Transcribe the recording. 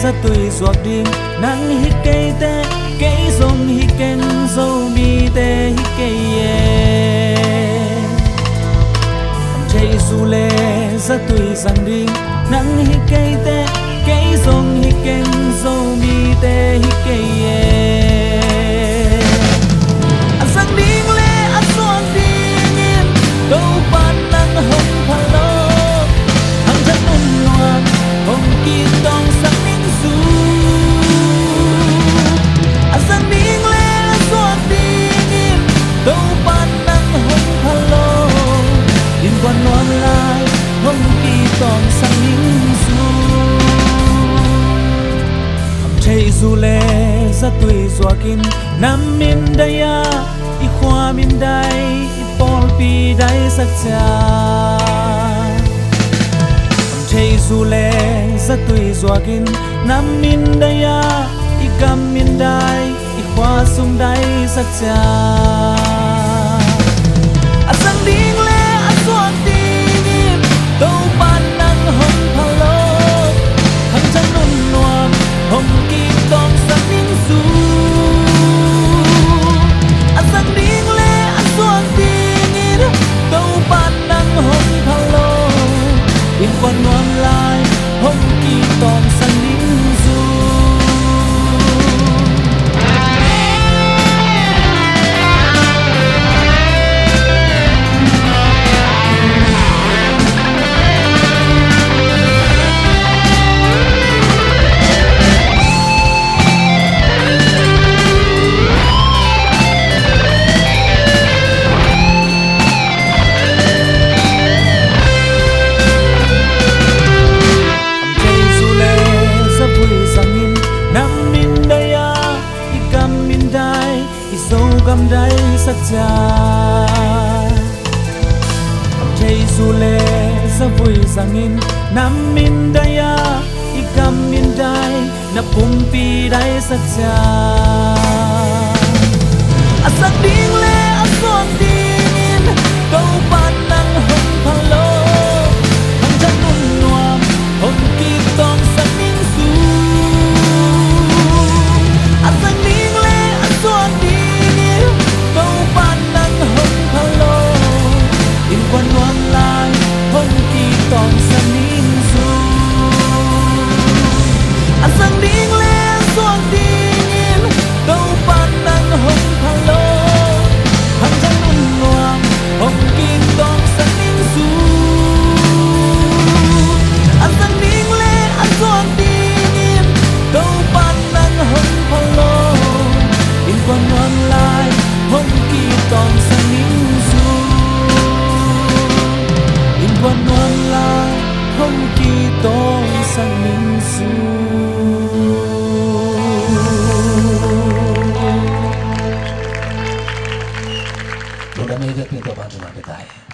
rất tùy ruột điên nắng hít cây tê cây rong hít ken dâu mi tê hít cây chạy du lê rất tùy rằng điên nắng hít cây tê cây rong hít ken dâu mi tê hít cây rằng điên lê ăn xuân điên đâu pan nắng hồng pha lô hàng chân ôn loạn hồng kỳ tòng sắc ninh du rằng điên lê ăn xuân điên đâu pan nắng hồng pha lô in quan loan lai hồng kỳ tòng sắc ninh du chạy du lê rất tùy doa kin nam min daya i khoa min dai i pol pi dai sắc cha chạy du lê rất tùy doa kin nam min daya i gam min dai i khoa sung dai sắc cha asang ding lê aswang ding đâu pan nang hong phalo hang chan nun nuam hong ki tong sang ning su asang ding le aswang ding đâu pan nang hong phalo in quan nuam lai hong ki tong sang ning su gam dai sắc cha chạy du lê sa vui sang in nam min daya i gam min dai na pum pi dai sắc cha asak ding le asong ding câu pan nang hong phalo hang chan nun nuam hong ki tong sang ning su asak ding le asong ding quan loan lai hong ki tong sang ning su asang ding le suang ding đâu pan nang hong phalo hang chan nun nuam hong ki tong sang ning su asang ding le suang ding đâu pan nang hong phalo in quan loan lai hong ki tong sang ning su quan loan lai hong ki tong sang ning su Udah meja pintu bantu nanti tay.